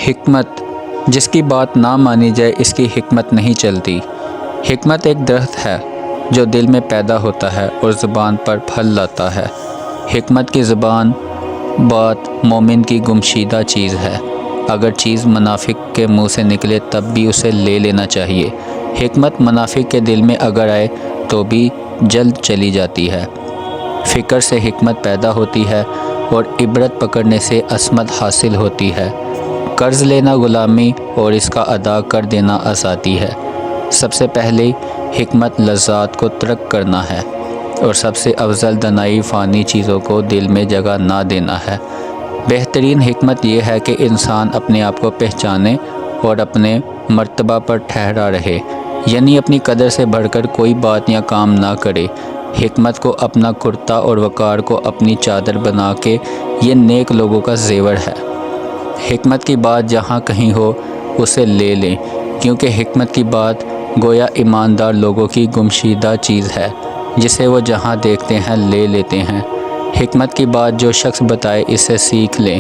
حکمت، جس کی بات نہ مانی جائے اس کی حکمت نہیں چلتی۔ حکمت ایک درخت ہے جو دل میں پیدا ہوتا ہے اور زبان پر پھل لاتا ہے۔ حکمت کی زبان بات مومن کی گمشدہ چیز ہے۔ اگر چیز منافق کے منہ سے نکلے تب بھی اسے لے لینا چاہیے۔ حکمت منافق کے دل میں اگر آئے تو بھی جلد چلی جاتی ہے۔ فکر سے حکمت پیدا ہوتی ہے اور عبرت پکڑنے سے عصمت حاصل ہوتی ہے۔ قرض لینا غلامی اور اس کا ادا کر دینا آزادی ہے۔ سب سے پہلے حکمت لذات کو ترک کرنا ہے اور سب سے افضل دنائی فانی چیزوں کو دل میں جگہ نہ دینا ہے۔ بہترین حکمت یہ ہے کہ انسان اپنے آپ کو پہچانے اور اپنے مرتبہ پر ٹھہرا رہے، یعنی اپنی قدر سے بڑھ کر کوئی بات یا کام نہ کرے۔ حکمت کو اپنا کرتا اور وقار کو اپنی چادر بنا کے یہ نیک لوگوں کا زیور ہے۔ حکمت کی بات جہاں کہیں ہو اسے لے لیں، کیونکہ حکمت کی بات گویا ایماندار لوگوں کی گمشدہ چیز ہے جسے وہ جہاں دیکھتے ہیں لے لیتے ہیں۔ حکمت کی بات جو شخص بتائے اسے سیکھ لیں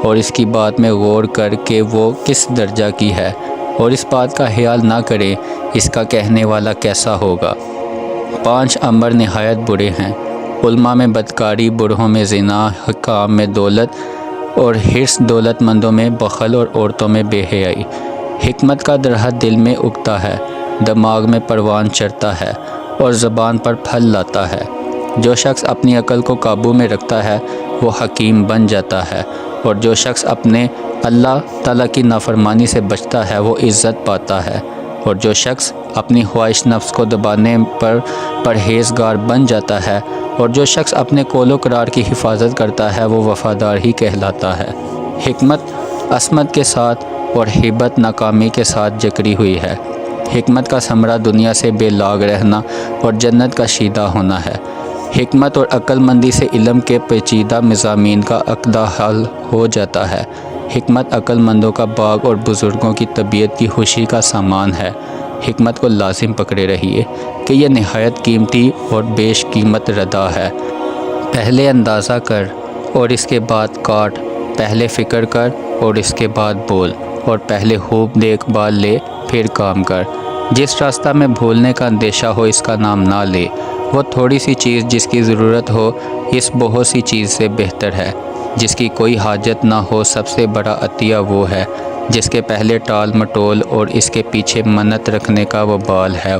اور اس کی بات میں غور کر کے وہ کس درجہ کی ہے، اور اس بات کا خیال نہ کریں اس کا کہنے والا کیسا ہوگا۔ 5 امر نہایت برے ہیں: علماء میں بدکاری، بوڑھوں میں زنا، حکام میں دولت اور حرص، دولت مندوں میں بخل اور عورتوں میں بے حیائی۔ حکمت کا درخت دل میں اگتا ہے، دماغ میں پروان چڑھتا ہے اور زبان پر پھل لاتا ہے۔ جو شخص اپنی عقل کو قابو میں رکھتا ہے وہ حکیم بن جاتا ہے، اور جو شخص اپنے اللہ تعالیٰ کی نافرمانی سے بچتا ہے وہ عزت پاتا ہے، اور جو شخص اپنی خواہش نفس کو دبانے پر پرہیزگار بن جاتا ہے، اور جو شخص اپنے قول و قرار کی حفاظت کرتا ہے وہ وفادار ہی کہلاتا ہے۔ حکمت عصمت کے ساتھ اور ہیبت ناکامی کے ساتھ جکڑی ہوئی ہے۔ حکمت کا ثمرہ دنیا سے بے لاگ رہنا اور جنت کا شیدہ ہونا ہے۔ حکمت اور عقل مندی سے علم کے پیچیدہ مضامین کا عقدہ حل ہو جاتا ہے۔ حکمت عقل مندوں کا باغ اور بزرگوں کی طبیعت کی خوشی کا سامان ہے۔ حکمت کو لازم پکڑے رہیے کہ یہ نہایت قیمتی اور بیش قیمت ردا ہے۔ پہلے اندازہ کر اور اس کے بعد کاٹ، پہلے فکر کر اور اس کے بعد بول، اور پہلے خوب دیکھ بھال لے پھر کام کر۔ جس راستہ میں بھولنے کا اندیشہ ہو اس کا نام نہ لے۔ وہ تھوڑی سی چیز جس کی ضرورت ہو اس بہت سی چیز سے بہتر ہے۔ جس کی کوئی حاجت نہ ہو سب سے بڑا عطیہ وہ ہے جس کے پہلے ٹال مٹول اور اس کے پیچھے منت رکھنے کا وبال ہے۔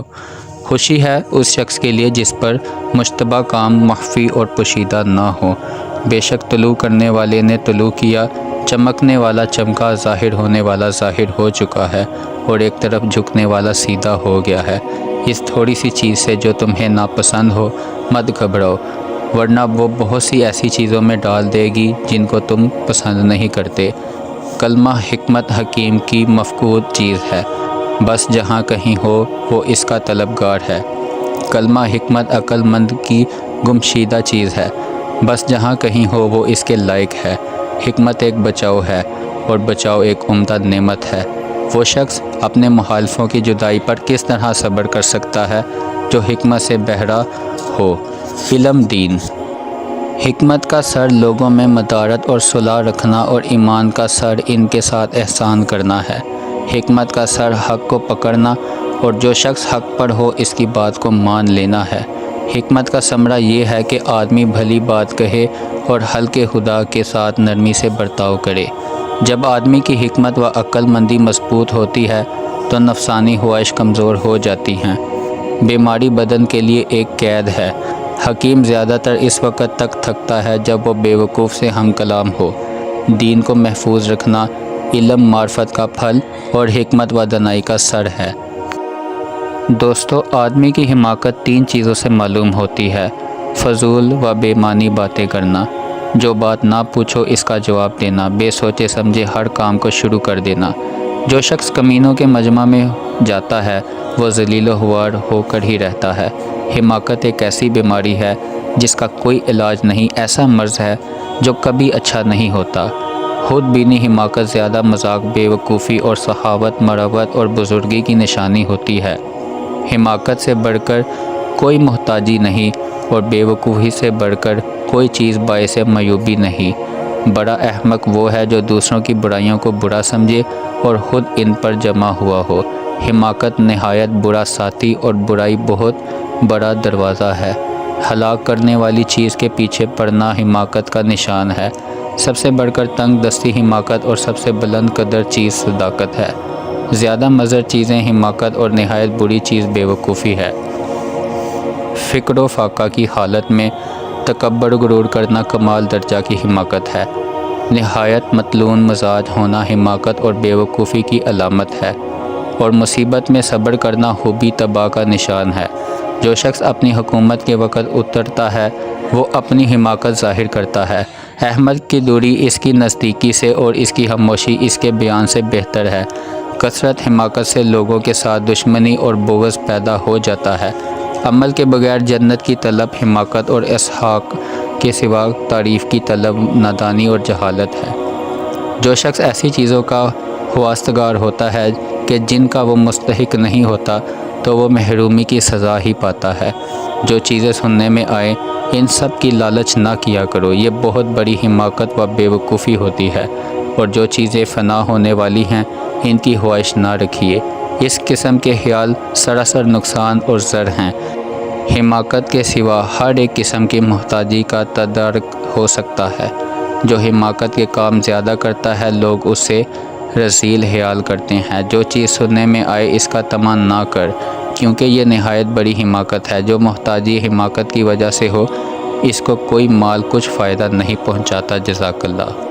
خوشی ہے اس شخص کے لیے جس پر مشتبہ کام مخفی اور پوشیدہ نہ ہو۔ بے شک طلوع کرنے والے نے طلوع کیا، چمکنے والا چمکا، ظاہر ہونے والا ظاہر ہو چکا ہے، اور ایک طرف جھکنے والا سیدھا ہو گیا ہے۔ اس تھوڑی سی چیز سے جو تمہیں ناپسند ہو مت گھبراؤ، ورنہ وہ بہت سی ایسی چیزوں میں ڈال دے گی جن کو تم پسند نہیں کرتے۔ کلمہ حکمت حکیم کی مفقود چیز ہے، بس جہاں کہیں ہو وہ اس کا طلبگار ہے۔ کلمہ حکمت عقل مند کی گمشدہ چیز ہے، بس جہاں کہیں ہو وہ اس کے لائق ہے۔ حکمت ایک بچاؤ ہے اور بچاؤ ایک عمدہ نعمت ہے۔ وہ شخص اپنے مخالفوں کی جدائی پر کس طرح صبر کر سکتا ہے جو حکمت سے بہرا ہو۔ علم دین۔ حکمت کا سر لوگوں میں مدارت اور صلح رکھنا اور ایمان کا سر ان کے ساتھ احسان کرنا ہے۔ حکمت کا سر حق کو پکڑنا اور جو شخص حق پر ہو اس کی بات کو مان لینا ہے۔ حکمت کا ثمرہ یہ ہے کہ آدمی بھلی بات کہے اور حلقے خدا کے ساتھ نرمی سے برتاؤ کرے۔ جب آدمی کی حکمت و عقل مندی مضبوط ہوتی ہے تو نفسانی خواہش کمزور ہو جاتی ہیں۔ بیماری بدن کے لیے ایک قید ہے۔ حکیم زیادہ تر اس وقت تک تھکتا ہے جب وہ بیوقوف سے ہم کلام ہو۔ دین کو محفوظ رکھنا علم معرفت کا پھل اور حکمت و دانائی کا سر ہے۔ دوستو، آدمی کی حماقت 3 چیزوں سے معلوم ہوتی ہے: فضول و بے معنی باتیں کرنا، جو بات نہ پوچھو اس کا جواب دینا، بے سوچے سمجھے ہر کام کو شروع کر دینا۔ جو شخص کمینوں کے مجمع میں جاتا ہے وہ ذلیل و خوار ہو کر ہی رہتا ہے۔ حماقت ایک ایسی بیماری ہے جس کا کوئی علاج نہیں، ایسا مرض ہے جو کبھی اچھا نہیں ہوتا۔ خود بینی حماقت زیادہ مذاق، بے وقوفی اور سخاوت، مروت اور بزرگی کی نشانی ہوتی ہے۔ حماقت سے بڑھ کر کوئی محتاجی نہیں اور بے وقوفی سے بڑھ کر کوئی چیز باعث معیوبی نہیں۔ بڑا احمق وہ ہے جو دوسروں کی برائیوں کو برا سمجھے اور خود ان پر جمع ہوا ہو۔ حماقت نہایت برا ساتھی اور برائی بہت بڑا دروازہ ہے۔ ہلاک کرنے والی چیز کے پیچھے پڑنا حماقت کا نشان ہے۔ سب سے بڑھ کر تنگ دستی حماقت اور سب سے بلند قدر چیز صداقت ہے۔ زیادہ مضر چیزیں حماقت اور نہایت بری چیز بیوقوفی ہے۔ فکر و فاقہ کی حالت میں تکبر و غرور کرنا کمال درجہ کی حماقت ہے۔ نہایت متلون مزاج ہونا حماقت اور بیوقوفی کی علامت ہے، اور مصیبت میں صبر کرنا خوبی تباہ کا نشان ہے۔ جو شخص اپنی حکومت کے وقت اترتا ہے وہ اپنی حماقت ظاہر کرتا ہے۔ احمد کی دوری اس کی نزدیکی سے اور اس کی خاموشی اس کے بیان سے بہتر ہے۔ کثرت حماقت سے لوگوں کے ساتھ دشمنی اور بغض پیدا ہو جاتا ہے۔ عمل کے بغیر جنت کی طلب حماقت اور اسحاق کے سوا تعریف کی طلب نادانی اور جہالت ہے۔ جو شخص ایسی چیزوں کا خواستگار ہوتا ہے کہ جن کا وہ مستحق نہیں ہوتا تو وہ محرومی کی سزا ہی پاتا ہے۔ جو چیزیں سننے میں آئیں ان سب کی لالچ نہ کیا کرو، یہ بہت بڑی حماقت و بیوقوفی ہوتی ہے، اور جو چیزیں فنا ہونے والی ہیں ان کی خواہش نہ رکھیے، اس قسم کے خیال سراسر نقصان اور زر ہیں۔ حماقت کے سوا ہر ایک قسم کی محتاجی کا تدارک ہو سکتا ہے۔ جو حماقت کے کام زیادہ کرتا ہے لوگ اس سے رذیل خیال کرتے ہیں۔ جو چیز سننے میں آئے اس کا طمع نہ کر، کیونکہ یہ نہایت بڑی حماقت ہے۔ جو محتاجی حماقت کی وجہ سے ہو اس کو کوئی مال کچھ فائدہ نہیں پہنچاتا۔ جزاک اللہ۔